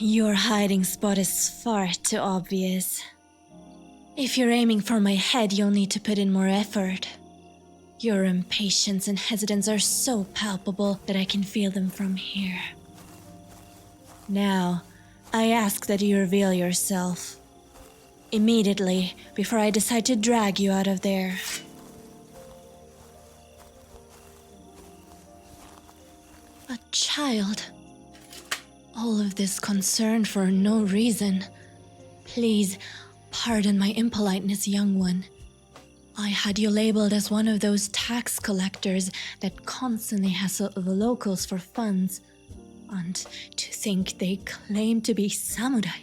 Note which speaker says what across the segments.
Speaker 1: Your hiding spot is far too obvious. If you're aiming for my head, you'll need to put in more effort. Your impatience and hesitance are so palpable that I can feel them from here. Now, I ask that you reveal yourself. Immediately, before I decide to drag you out of there. A child. All of this concern for no reason. Please, pardon my impoliteness, young one. I had you labeled as one of those tax collectors that constantly hassle the locals for funds. And to think they claim to be samurai.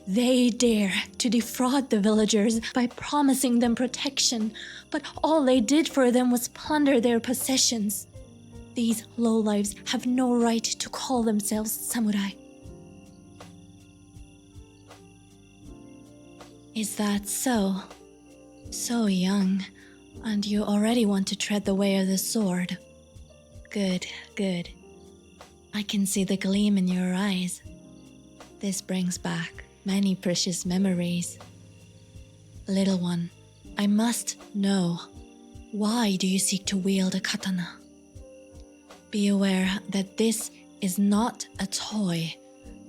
Speaker 1: They dare to defraud the villagers by promising them protection, but all they did for them was plunder their possessions. These lowlives have no right to call themselves samurai. Is that so? So young, and you already want to tread the way of the sword. Good, good. I can see the gleam in your eyes. This brings back many precious memories. Little one, I must know, why do you seek to wield a katana? Be aware that this is not a toy.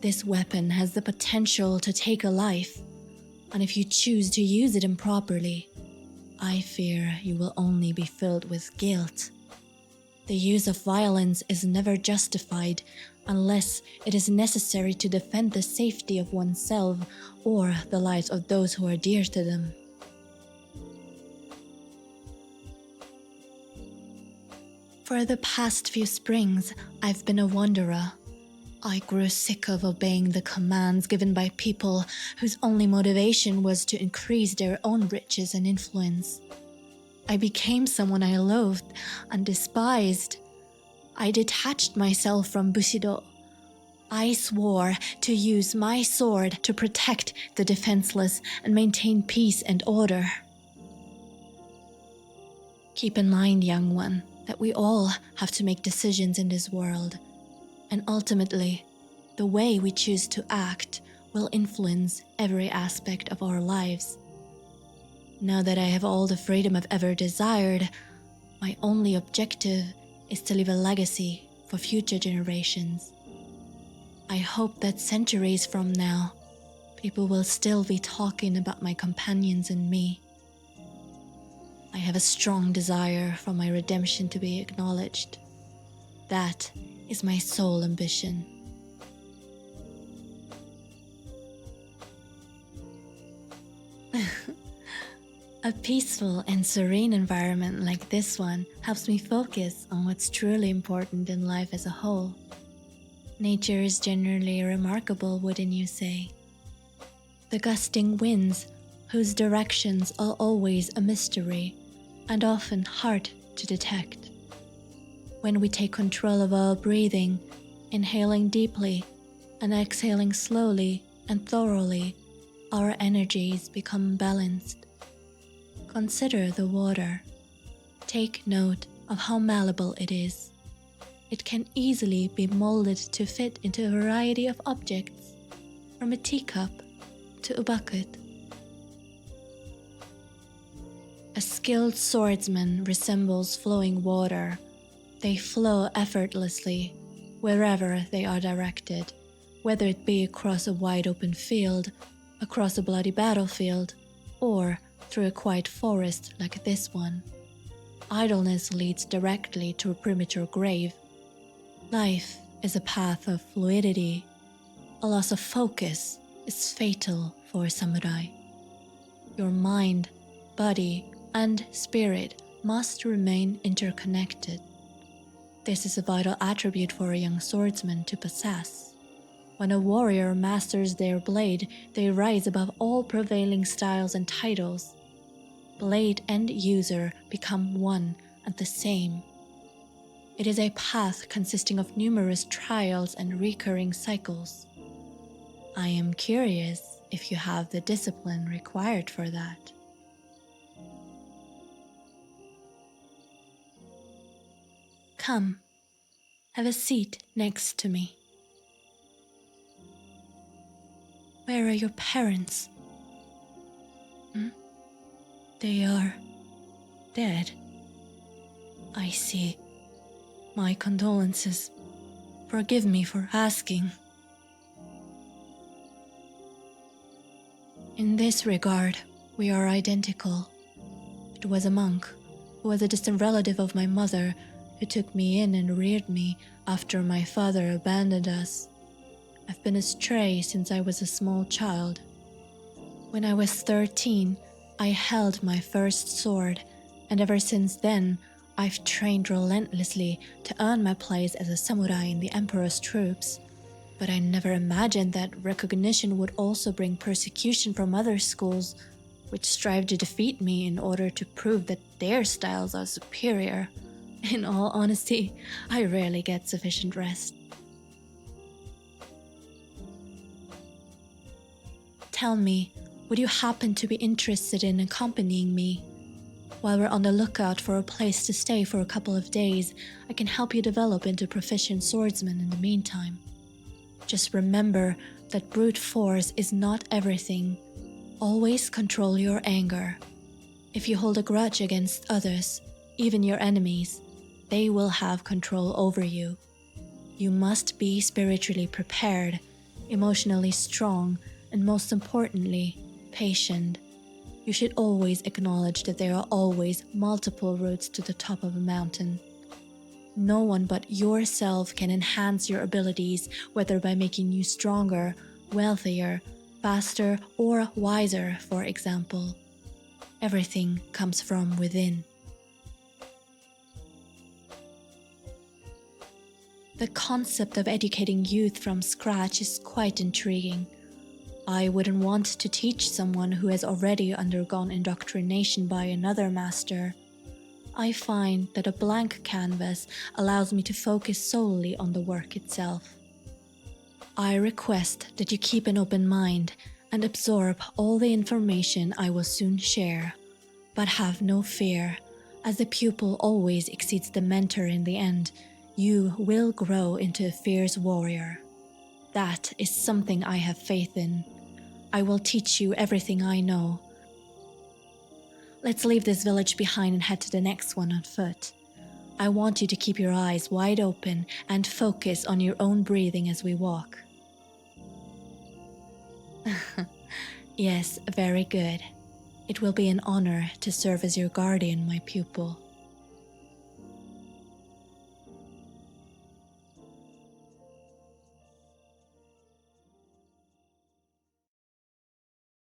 Speaker 1: This weapon has the potential to take a life, and if you choose to use it improperly, I fear you will only be filled with guilt. The use of violence is never justified unless it is necessary to defend the safety of oneself or the lives of those who are dear to them. For the past few springs, I've been a wanderer. I grew sick of obeying the commands given by people whose only motivation was to increase their own riches and influence. I became someone I loathed and despised. I detached myself from Bushido. I swore to use my sword to protect the defenseless and maintain peace and order. Keep in mind, young one, that we all have to make decisions in this world, and ultimately, the way we choose to act will influence every aspect of our lives. Now that I have all the freedom I've ever desired, my only objective is to leave a legacy for future generations. I hope that centuries from now, people will still be talking about my companions and me. I have a strong desire for my redemption to be acknowledged. That is my sole ambition. A peaceful and serene environment like this one helps me focus on what's truly important in life as a whole. Nature is generally remarkable, wouldn't you say? The gusting winds, whose directions are always a mystery and often hard to detect. When we take control of our breathing, inhaling deeply and exhaling slowly and thoroughly, our energies become balanced. Consider the water. Take note of how malleable it is. It can easily be molded to fit into a variety of objects, from a teacup to a bucket. A skilled swordsman resembles flowing water. They flow effortlessly wherever they are directed, whether it be across a wide open field, across a bloody battlefield, or through a quiet forest like this one. Idleness leads directly to a premature grave. Life is a path of fluidity. A loss of focus is fatal for a samurai. Your mind, body, and spirit must remain interconnected. This is a vital attribute for a young swordsman to possess. When a warrior masters their blade, they rise above all prevailing styles and titles. Blade and user become one and the same. It is a path consisting of numerous trials and recurring cycles. I am curious if you have the discipline required for that. Come, have a seat next to me. Where are your parents? They are dead. I see. My condolences. Forgive me for asking. In this regard, we are identical. It was a monk, who was a distant relative of my mother, who took me in and reared me after my father abandoned us. I've been astray since I was a small child. When I was 13, I held my first sword, and ever since then, I've trained relentlessly to earn my place as a samurai in the Emperor's troops. But I never imagined that recognition would also bring persecution from other schools, which strive to defeat me in order to prove that their styles are superior. In all honesty, I rarely get sufficient rest. Tell me, would you happen to be interested in accompanying me? While we're on the lookout for a place to stay for a couple of days, I can help you develop into a proficient swordsman in the meantime. Just remember that brute force is not everything. Always control your anger. If you hold a grudge against others, even your enemies, they will have control over you. You must be spiritually prepared, emotionally strong, and most importantly, patient. You should always acknowledge that there are always multiple routes to the top of a mountain. No one but yourself can enhance your abilities, whether by making you stronger, wealthier, faster, or wiser, for example. Everything comes from within. The concept of educating youth from scratch is quite intriguing. I wouldn't want to teach someone who has already undergone indoctrination by another master. I find that a blank canvas allows me to focus solely on the work itself. I request that you keep an open mind and absorb all the information I will soon share. But have no fear, as the pupil always exceeds the mentor in the end, you will grow into a fierce warrior. That is something I have faith in. I will teach you everything I know. Let's leave this village behind and head to the next one on foot. I want you to keep your eyes wide open and focus on your own breathing as we walk. Yes, very good. It will be an honor to serve as your guardian, my pupil.